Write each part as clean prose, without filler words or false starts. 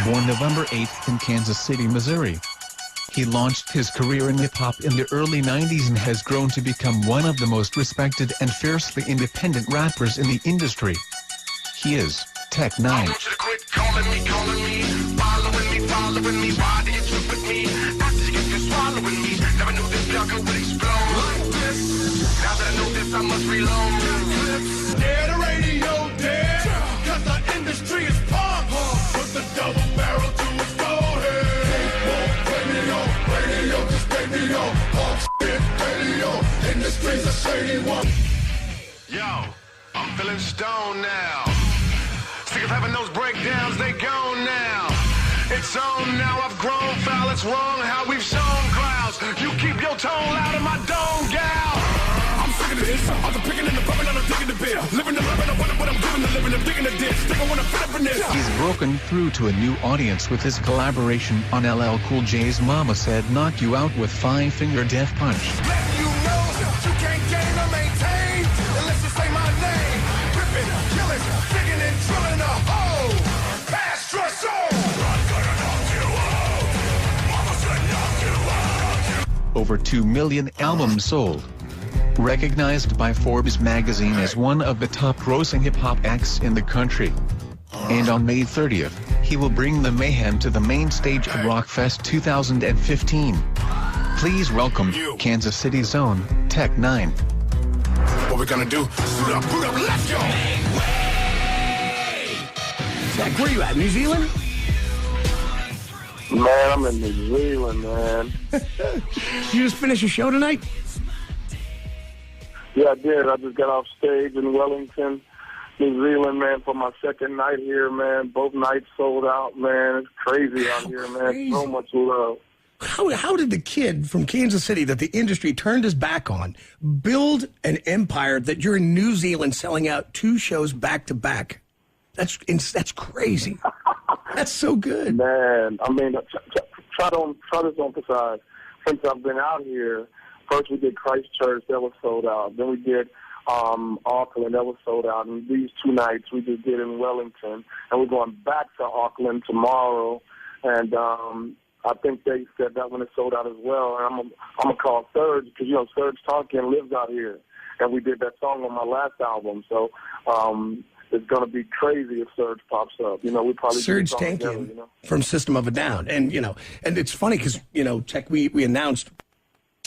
Born November 8 in Kansas City, Missouri. He launched his career in hip-hop in the early 90s and has grown to become one of the most respected and fiercely independent rappers in the industry. He is Tech N9ne. I want you to quit calling me, following me, why do you trip with me? After you get through swallowing me, never knew this sucker would explode like this. Now that I know this, I must reload. Dead the radio, dead, cause the industry is punk. Put the double barrel to his forehead. Radio, just radio, punk shit, radio. Industry's a shady one. Yo, I'm feeling stoned now. Sick of having those breakdowns, they gone now. It's on now, I've grown foul, it's wrong how we've shown clouds. You keep your tone loud in my dome, gal. I'm sick of this, I'm picking in the pumping, I'm digging the beer. Living the living, I wonder what I'm giving the living, I'm digging the ditch. Think I wanna fit up in this. He's broken through to a new audience with his collaboration on LL Cool J's Mama Said Knock You Out with Five Finger Death Punch. Let you know you can't gain or maintain unless you say my name. Ripping, killing, digging and drilling a hole. Past your soul. Over 2 million albums sold. Recognized by Forbes magazine as one of the top-grossing hip-hop acts in the country. And on May 30th, he will bring the mayhem to the main stage at Rockfest 2015. Please welcome Kansas City's own Tech N9ne. What we're gonna do? Suit up, boot up, let's go! Tech, where you at? New Zealand? Man, I'm in New Zealand, man. You just finished a show tonight? Yeah, I did. I just got off stage in Wellington, New Zealand, man, for my second night here, man. Both nights sold out, man. It's crazy out here, man. Crazy. So much love. How did the kid from Kansas City that the industry turned his back on build an empire that you're in New Zealand selling out 2 shows back to back? That's crazy. That's so good. Man, I mean, try to emphasize. Since I've been out here, first we did Christchurch, that was sold out. Then we did Auckland, that was sold out. And these 2 nights we just did in Wellington. And we're going back to Auckland tomorrow. And I think they said that one is sold out as well. And I'm going to call Serge, because, you know, Serge Tonkin lives out here. And we did that song on my last album. So it's going to be crazy if Serge pops up. You know, we probably Serge Tankian, you know? From System of a Down. And, you know, and it's funny because, you know, Tech, we announced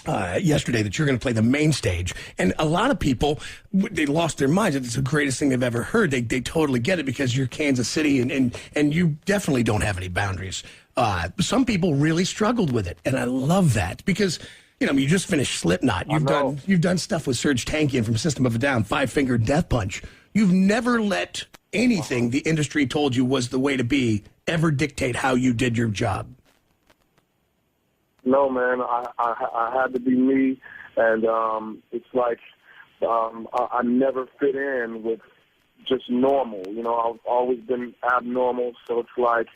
yesterday that you're going to play the main stage. And a lot of people, they lost their minds. It's the greatest thing they've ever heard. They totally get it because you're Kansas City and you definitely don't have any boundaries. Some people really struggled with it. And I love that because, you know, you just finished Slipknot. You've done stuff with Serge Tankian from System of a Down, Five Finger Death Punch. You've never let anything the industry told you was the way to be ever dictate how you did your job. No, man, I had to be me, and it's like I never fit in with just normal. You know, I've always been abnormal, so it's like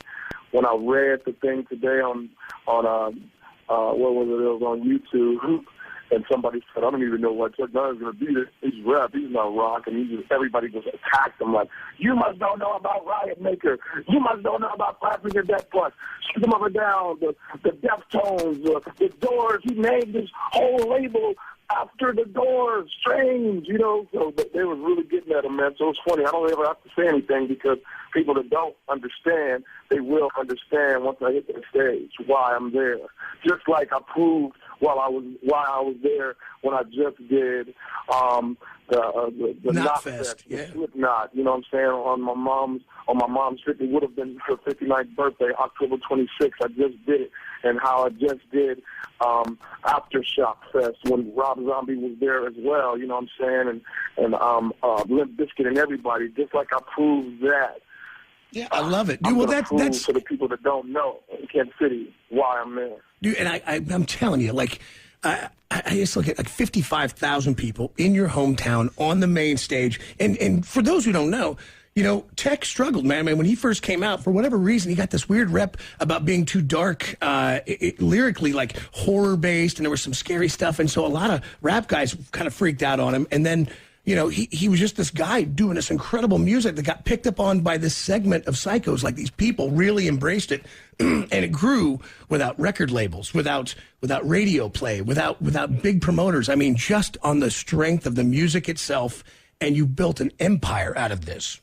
when I read the thing today on what was it? It was on YouTube. And somebody said, I don't even know what Tech N9ne is going to be. He's rap. He's not rock. And everybody just attacked him like, you must don't know about Riot Maker. You must don't know about Five Finger Death Punch. Shoot them up and down. The Deftones, the Doors. He named his whole label after the Doors. Strange, you know. So they were really getting at him, man. So it's funny. I don't ever have to say anything because people that don't understand, they will understand once I hit the stage why I'm there. Just like I proved why I was there when I just did the Knot Fest, Slipknot. You know what I'm saying? On my mom's 50, would have been her 59th birthday, October 26th. I just did it, and how I just did Aftershock Fest when Rob Zombie was there as well. You know what I'm saying? And Limp Bizkit and everybody. Just like I proved that. Yeah, I love it. Dude, well, that's for the people that don't know in Kansas City why I'm there. Dude, and I'm telling you, like, I just look at like 55,000 people in your hometown on the main stage. And for those who don't know, you know, Tech struggled, man. I mean, when he first came out, for whatever reason, he got this weird rep about being too dark, lyrically, like horror-based, and there was some scary stuff. And so a lot of rap guys kind of freaked out on him. And then You know, he was just this guy doing this incredible music that got picked up on by this segment of psychos. Like, these people really embraced it, and it grew without record labels, without radio play, without big promoters. I mean, just on the strength of the music itself, and you built an empire out of this.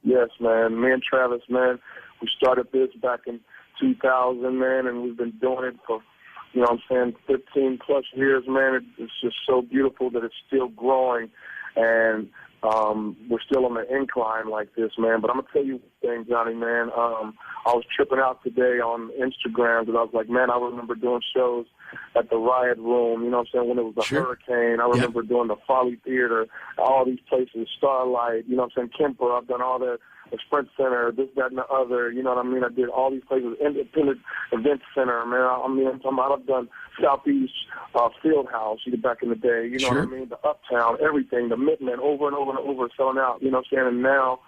Yes, man. Me and Travis, man, we started this back in 2000, man, and we've been doing it for, you know what I'm saying, 15 plus years, man. It's just so beautiful that it's still growing, and we're still on the incline like this, man. But I'm going to tell you one thing, Johnny, man. I was tripping out today on Instagram because I was like, man, I remember doing shows at the Riot Room, you know what I'm saying, when it was a hurricane. I remember doing the Folly Theater, all these places, Starlight, you know what I'm saying, Kemper. I've done all that. The Sprint Center, this, that, and the other, you know what I mean? I did all these places, Independent Event Center, man. I've done Southeast Field House back in the day, you know what I mean? The Uptown, everything, the Midland, over and over and over, selling out, you know what I'm saying? And now,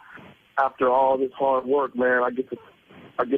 after all this hard work, man, I get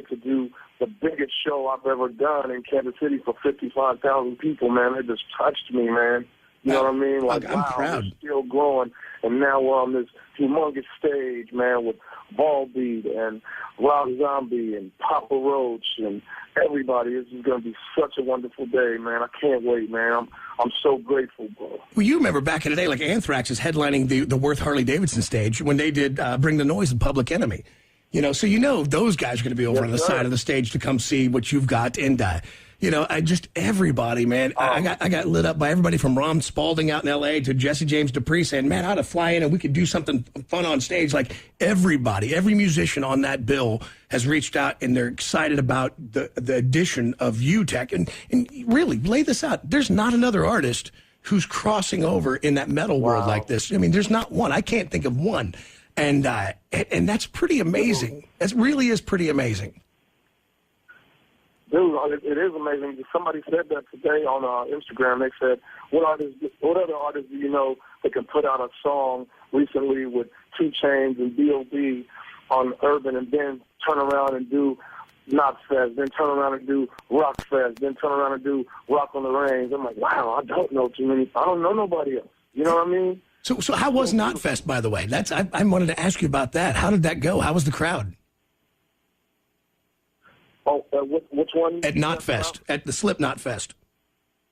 to do the biggest show I've ever done in Kansas City for 55,000 people, man. It just touched me, man. You know what I mean? Like, I'm proud. We're still growing, and now we're on this humongous stage, man, with Volbeat and Rob Zombie and Papa Roach and everybody. This is going to be such a wonderful day, man. I can't wait, man. I'm so grateful, bro. Well, you remember back in the day, like Anthrax is headlining the Worth Harley-Davidson stage when they did Bring the Noise and Public Enemy. You know, so you know those guys are going to be over on the side of the stage to come see what you've got. And, you know, everybody, man. I got lit up by everybody from Ron Spalding out in L.A. to Jesse James Dupree saying, man, I ought to fly in and we could do something fun on stage. Like, everybody, every musician on that bill has reached out, and they're excited about the addition of you, Tech. And really, lay this out. There's not another artist who's crossing over in that metal world like this. I mean, there's not one. I can't think of one. And that's pretty amazing. That really is pretty amazing. Dude, it is amazing. Somebody said that today on Instagram. They said, what other artists do you know that can put out a song recently with 2 Chainz and B.O.B. on Urban, and then turn around and do Knotfest, then turn around and do Rockfest, then turn around and do Rock on the Range? I'm like, wow, I don't know too many. I don't know nobody else. You know what I mean? So how was Knotfest, by the way? I wanted to ask you about that. How did that go? How was the crowd? Oh, which one? At Knotfest, at the Slipknot Fest.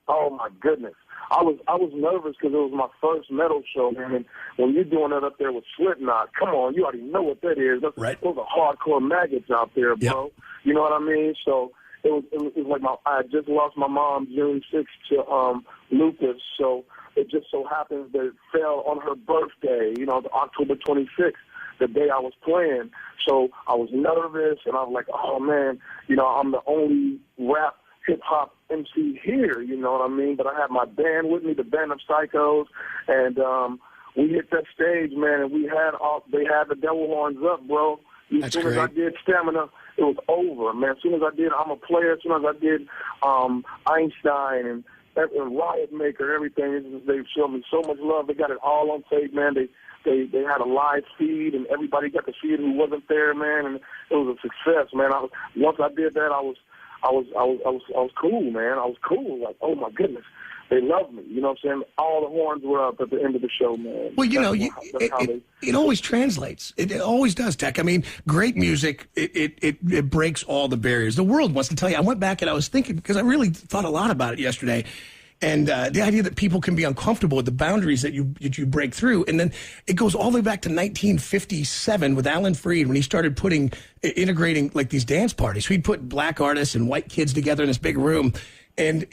Oh my goodness, I was nervous because it was my first metal show, man. And when you're doing that up there with Slipknot, come on, you already know what that is. Those are hardcore maggots out there, bro. Yep. You know what I mean? So it was like I had just lost my mom June 6th to lupus, so it just so happens that it fell on her birthday, you know, October 26th. The day I was playing. So I was nervous, and I was like, oh, man, you know, I'm the only rap hip-hop MC here, you know what I mean? But I had my band with me, the Band of Psychos, and we hit that stage, man, and they had the devil horns up, bro. As soon as I did Stamina, it was over, man. As soon as I did I'm a Player, as soon as I did Einstein and Riot Maker, everything, they showed me so much love. They got it all on tape, man. They had a live feed, and everybody got to see it who wasn't there, man, and it was a success, man. Once I did that, I was cool, man. I was cool. Like, oh my goodness, they loved me. You know what I'm saying? All the horns were up at the end of the show, man. Well, you know, it always translates. It always does, Tech. I mean, great music. It breaks all the barriers. The world wants to tell you. I went back and I was thinking, because I really thought a lot about it yesterday. And the idea that people can be uncomfortable with the boundaries that you break through. And then it goes all the way back to 1957 with Alan Freed when he started integrating like these dance parties. So he'd put black artists and white kids together in this big room. And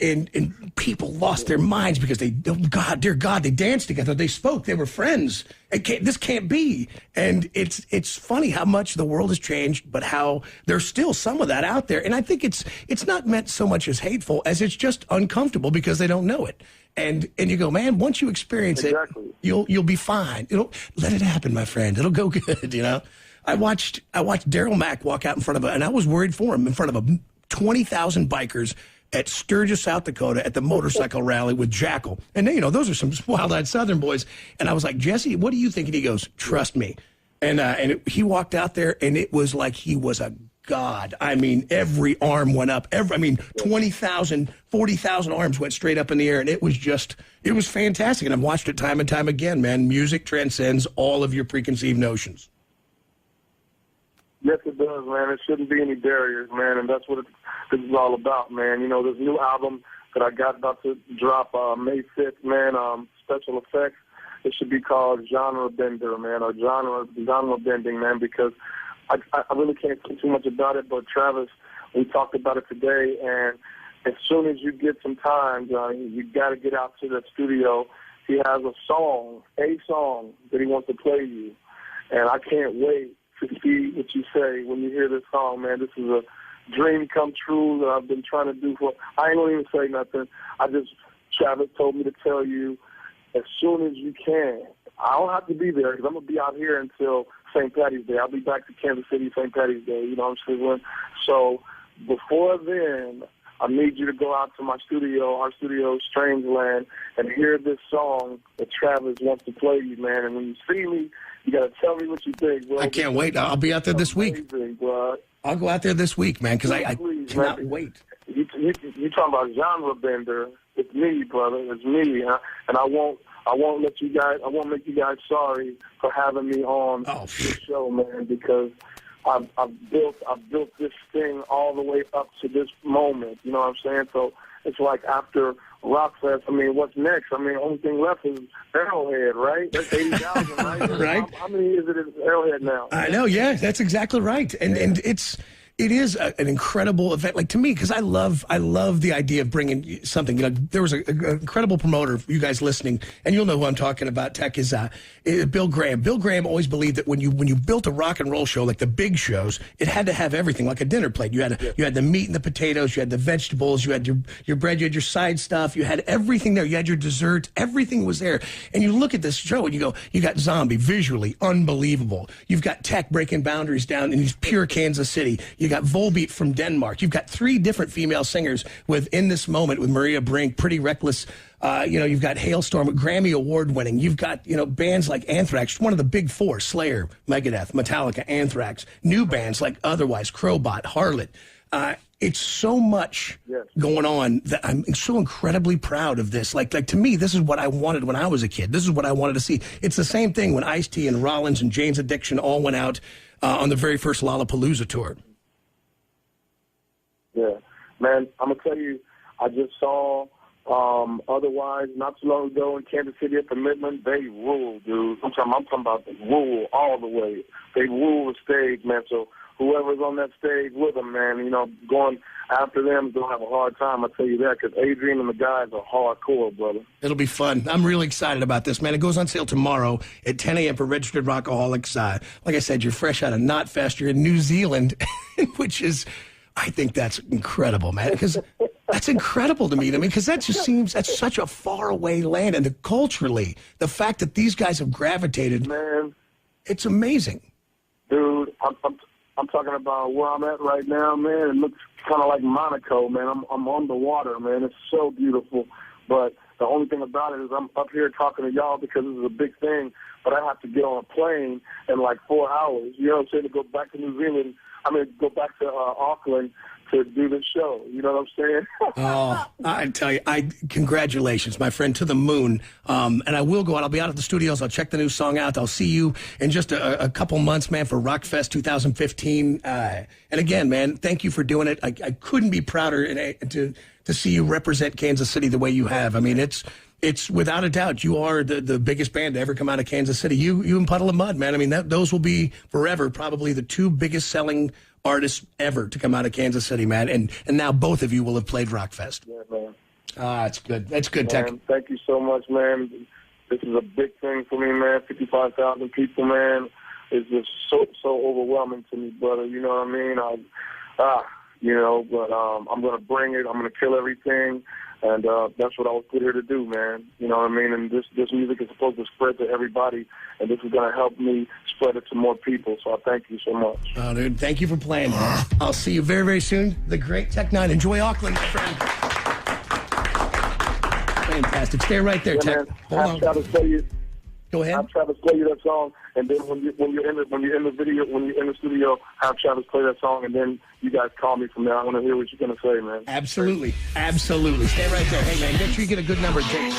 people lost their minds because dear God, they danced together. They spoke. They were friends. This can't be. And it's funny how much the world has changed, but how there's still some of that out there. And I think it's not meant so much as hateful as it's just uncomfortable because they don't know it. And you go, man, once you experience it, you'll be fine. Let it happen, my friend. It'll go good. You know, I watched Daryl Mack walk out in front of and I was worried for him, in front of 20,000 bikers at Sturgis, South Dakota, at the motorcycle rally with Jackal. And, you know, those are some wild-eyed Southern boys. And I was like, Jesse, what do you think? And he goes, trust me. And he walked out there, and it was like he was a God. I mean, every arm went up. 20,000, 40,000 arms went straight up in the air, and it was fantastic. And I've watched it time and time again, man. Music transcends all of your preconceived notions. Yes, it does, man. There shouldn't be any barriers, man, and that's what this is all about, man. You know, this new album that I got about to drop May 5th, man, Special Effects. It should be called Genre Bender, man, or genre bending, man, because I really can't say too much about it, but Travis, we talked about it today, and as soon as you get some time, Johnny, you got to get out to the studio. He has a song that he wants to play you, and I can't wait to see what you say when you hear this song, man. This is a dream come true that I've been trying to do I ain't gonna even say nothing. Travis told me to tell you as soon as you can. I don't have to be there because I'm going to be out here until St. Patty's Day. I'll be back to Kansas City St. Patty's Day, you know what I'm saying? So before then, I need you to go out to my studio, our studio, Strangeland, and hear this song that Travis wants to play you, man. And when you see me, you got to tell me what you think, bro. I can't wait. I'll be out there this week. Bro. I'll go out there this week, man, because I cannot wait. You talking about genre bender. It's me, brother. It's me, and I won't let you guys. I won't make you guys sorry for having me on the show, man. Because I've built this thing all the way up to this moment. You know what I'm saying? So it's like after Rockfest. I mean, what's next? I mean, the only thing left is Arrowhead, right? That's 80,000, right? Right. How many is it at Arrowhead now? I know. Yeah, that's exactly right. And it is an incredible event, like to me, because I love the idea of bringing something. You know, there was an incredible promoter, you guys listening, and you'll know who I'm talking about. Tech is Bill Graham. Bill Graham always believed that when you built a rock and roll show, like the big shows, it had to have everything, like a dinner plate. You had the meat and the potatoes, you had the vegetables, you had your bread, you had your side stuff, you had everything there. You had your dessert, everything was there. And you look at this show and you go, you got Zombie, visually unbelievable. You've got Tech breaking boundaries down in pure Kansas City. You got Volbeat from Denmark. You've got 3 different female singers within this moment with Maria Brink, Pretty Reckless. You've got Hailstorm, Grammy Award winning. You've got, bands like Anthrax, one of the big 4, Slayer, Megadeth, Metallica, Anthrax, new bands like Otherwise, Crowbot, Harlot. It's so much going on that I'm so incredibly proud of this. Like to me, this is what I wanted when I was a kid. This is what I wanted to see. It's the same thing when Ice-T and Rollins and Jane's Addiction all went out on the very first Lollapalooza tour. Yeah, man, I'm going to tell you, I just saw Otherwise not too long ago in Kansas City at the Midland. They rule, dude. I'm talking about the rule all the way. They rule the stage, man. So whoever's on that stage with them, man, going after them is going to have a hard time, I'll tell you that, because Adrian and the guys are hardcore, brother. It'll be fun. I'm really excited about this, man. It goes on sale tomorrow at 10 a.m. for registered rockaholics. Like I said, you're fresh out of Knotfest. You're in New Zealand, which is... I think that's incredible, man, because that's incredible to me. I mean, because that just seems that's such a faraway land, and culturally, the fact that these guys have gravitated, man, it's amazing. Dude, I'm talking about where I'm at right now, man. It looks kind of like Monaco, man. I'm on the water, man. It's so beautiful, but the only thing about it is I'm up here talking to y'all because this is a big thing, but I have to get on a plane in like 4 hours. You know what I'm saying? To go back to New Zealand. Go back to Auckland to do the show. You know what I'm saying? Oh, I tell you, congratulations, my friend, to the moon. And I will go out. I'll be out at the studios. I'll check the new song out. I'll see you in just a couple months, man, for Rockfest 2015. And again, man, thank you for doing it. I couldn't be prouder to see you represent Kansas City the way you have. I mean, it's without a doubt, you are the biggest band to ever come out of Kansas City. You and Puddle of Mud, man. I mean, those will be forever probably the 2 biggest selling artists ever to come out of Kansas City, man. And now both of you will have played Rockfest. Yeah, man. That's good. That's good, man, Tech. Thank you so much, man. This is a big thing for me, man. 55,000 people, man. It's just so overwhelming to me, brother. You know what I mean? But I'm going to bring it. I'm going to kill everything. And that's what I was put here to do, man. You know what I mean? And this music is supposed to spread to everybody, and this is going to help me spread it to more people. So I thank you so much. Oh, dude, thank you for playing. I'll see you very, very soon. The great Tech N9ne. Enjoy Auckland, my friend. Fantastic. Stay right there, Tech. Man, Hold on. Go ahead. Have Travis play you that song, and then when you're in the studio, have Travis play that song, and then you guys call me from there. I want to hear what you're gonna say, man. Absolutely. Stay right there. Hey, man, make sure you get a good number, Jake.